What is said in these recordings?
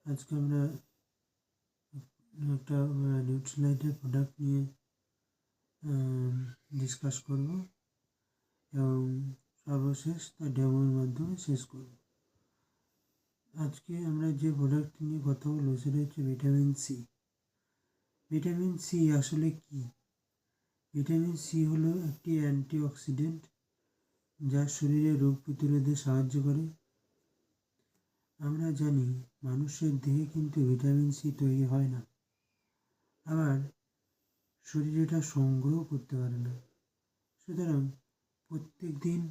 আজকে আমরা একটা নিউট্রিলাইটের প্রোডাক্ট নিয়ে ডিসকাস করব এবং সর্বশেষ তার ডেমোর মাধ্যমে শেষ করব। আজকে আমরা যে প্রোডাক্ট নিয়ে কথা বলবো সেটা হচ্ছে ভিটামিন সি। ভিটামিন সি আসলে কি? ভিটামিন সি হলো একটি অ্যান্টিঅক্সিডেন্ট যা শরীরে রোগ প্রতিরোধে সাহায্য করে। আমরা জানি মানুষের দেহে কিন্তু ভিটামিন সি তৈরি হয় না, আবার শরীর এটা সংগ্রহ করতে পারে না। সুতরাং প্রত্যেক দিন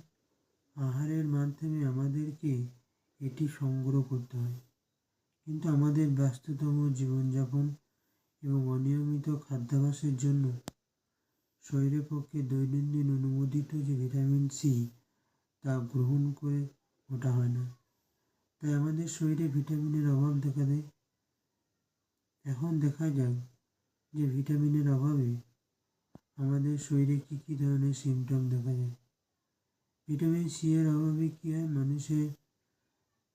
আহারের মাধ্যমে আমাদেরকে এটি সংগ্রহ করতে হয়। কিন্তু আমাদের ব্যস্ততম জীবনযাপন এবং অনিয়মিত খাদ্যাভ্যাসের জন্য শরীরের পক্ষে দৈনন্দিন অনুমোদিত যে ভিটামিন সি তা গ্রহণ করে ওঠা হয় না। তাই আমাদের শরীরে ভিটামিনের অভাব দেখা দেয়। এখন দেখা যাক যে ভিটামিনের অভাবে আমাদের শরীরে কী কী ধরনের সিমটম দেখা যায়। ভিটামিন সি এর অভাবে কী হয়?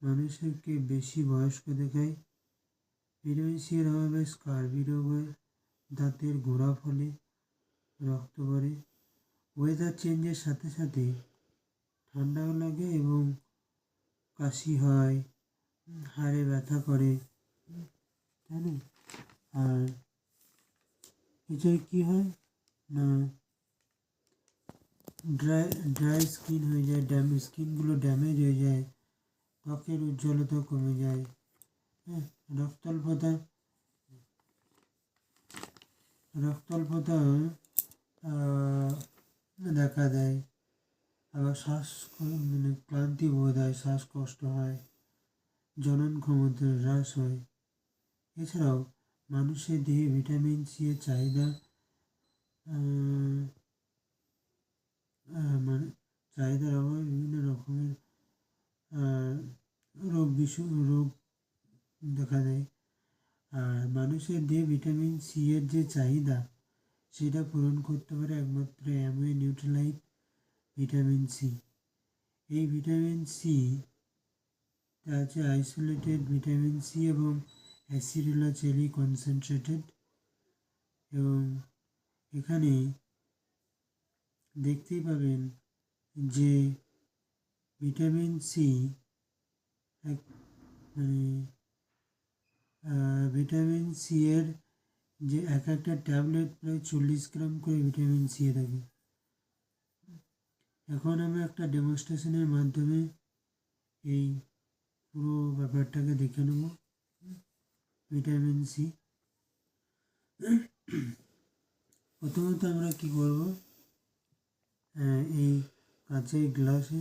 মানুষকে বেশি বয়স্ক দেখায়। ভিটামিন সি এর অভাবে স্কার্বি রোগ হয়, দাঁতের গোড়া ফলে, রক্ত পড়ে। ওয়েদার চেঞ্জের সাথে সাথে ঠান্ডাও লাগে এবং কাশি হয়, হাড়ে ব্যথা করে, তাই না? আর এছাড়া কী হয় না, ড্রাই স্কিন হয়ে যায়, স্কিনগুলো ড্যামেজ হয়ে যায়, ত্বকের উজ্জ্বলতা কমে যায়, হ্যাঁ, রক্তাল্পতা দেখা দেয়। আবার ক্লান্তি বোধ হয়, শ্বাসকষ্ট হয়, জনন ক্ষমতা হ্রাস হয়। এছাড়াও মানুষের দেহে ভিটামিন সি এর চাহিদা চাহিদার অভাবে বিভিন্ন রকমের রোগ দেখা দেয়। আর মানুষের দেহে ভিটামিন সি এর যে চাহিদা সেটা পূরণ করতে পারে একমাত্র অ্যামিনো নিউট্রিলাইট ভিটামিন সি। এই ভিটামিন সি তা আছে আইসোলেটেড ভিটামিন সি এবং অ্যাসিডুলাচেরি কনসেন্ট্রেটেড। এবং এখানে দেখতেই পাবেন যে ভিটামিন সি ভিটামিন সি এর যে একটা ট্যাবলেট প্রায় 40 গ্রাম করে ভিটামিন সি থাকে। এখন আমি একটা ডেমনস্ট্রেশনের মাধ্যমে এই পুরো ব্যাপারটাকে দেখে নেব। ভিটামিন সি প্রথমত আমরা কি করব, এই কাঁচের গ্লাসে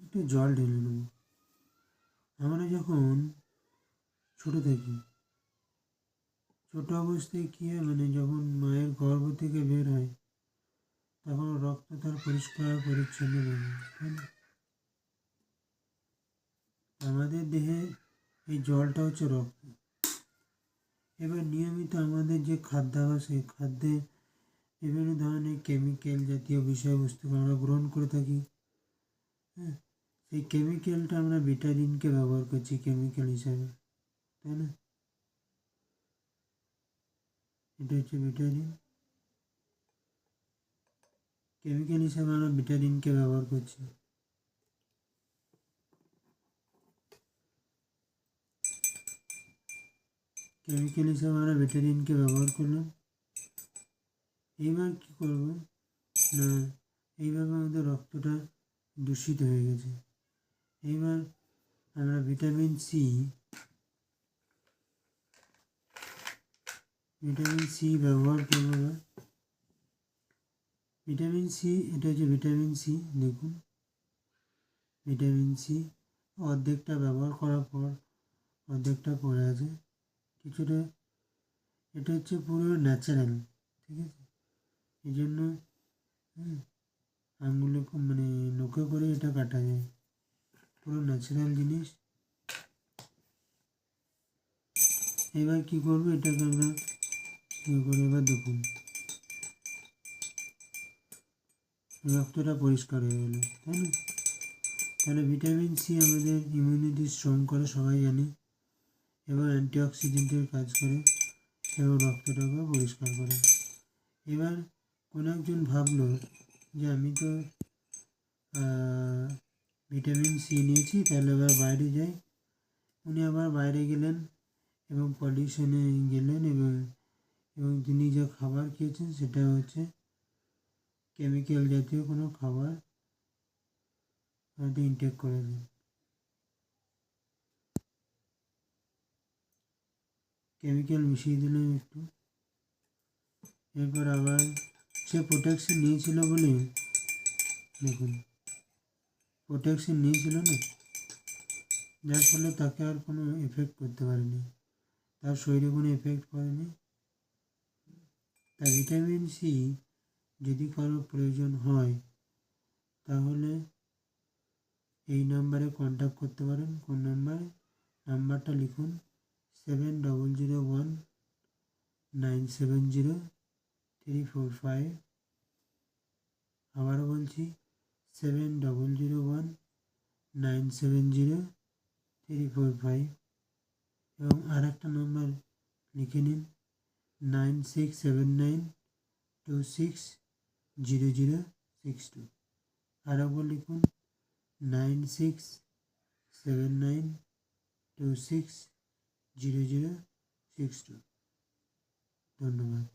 একটু জল ঢেলে নেব। আমরা যখন ছোট থাকি, ছোট অবস্থায় কী হয়, যখন মায়ের গর্ভ থেকে বের হয় তখন রক্ত তার পরিষ্কার পরিচ্ছন্ন থাকে, তাই না? আমাদের দেহে এই জলটা হচ্ছে রক্ত। এবার নিয়মিত আমাদের যে খাদ্যাভ্যাস, সেই খাদ্যে বিভিন্ন ধরনের কেমিক্যাল জাতীয় বিষয়বস্তুকে আমরা গ্রহণ করে থাকি। হ্যাঁ, সেই কেমিক্যালটা আমরা ভিটামিনকে ব্যবহার করছি কেমিক্যাল হিসাবে, তাই না? এটা হচ্ছে ভিটামিন। কেমিক্যাল হিসাবে আমরা ভিটামিনকে ব্যবহার করছি। কেমিক্যাল হিসাবে আমরা ভিটামিনকে ব্যবহার করলাম। এইবার কী করব না, এইভাবে আমাদের রক্তটা দূষিত হয়ে গেছে। এইবার আমরা ভিটামিন সি ব্যবহার করবো। ভিটামিন সি, এটা হচ্ছে ভিটামিন সি। দেখুন, ভিটামিন সি অর্ধেকটা ব্যবহার করার পর অর্ধেকটা পড়ে আছে কিছুটা। এটা হচ্ছে পুরো ন্যাচারাল, ঠিক আছে? এই জন্য আঙুলে নৌকা করে এটা কাটা যায়, পুরো ন্যাচারাল জিনিস। এবার কি করবো, এটাকে আমরা করে এবার দেখুন রক্তটা পরিষ্কার হয়ে গেল, তাই না? তাহলে ভিটামিন সি আমাদের ইমিউনিটি স্ট্রং করে, সবাই জানে। এবং অ্যান্টিঅক্সিডেন্টের কাজ করে এবং রক্তটাকে পরিষ্কার করে। এবার কোনো একজন ভাবলো যে আমি তো ভিটামিন সি নিয়েছি, তাহলে এবার বাইরে যাই। উনি আবার বাইরে গেলেন এবং পলিউশনে গেলেন এবং তিনি যে খাবার খেয়েছেন সেটা হচ্ছে কেমিক্যাল জাতীয় কোনো খাবার হয়তো ইনটেক করেছেন। কেমিক্যাল মিশিয়ে দিলেন একটু। এরপর আবার সে প্রোটেকশন নিয়েছিল বলে, দেখুন প্রোটেকশন নিয়েছিল না, যার ফলে তাকে আর কোনো এফেক্ট করতে পারেনি, তার শরীরে কোনো এফেক্ট করেনি। তাই ভিটামিন সি যদি কারো প্রয়োজন হয় তাহলে এই নাম্বারে কন্ট্যাক্ট করতে পারেন। কোন নাম্বারে? নাম্বারটা লিখুন 7001970345। আবারও বলছি 7001970345। এবং আর একটা নাম্বার লিখে নিন 9679260062। আর একবার লিখুন 9679260062। ধন্যবাদ।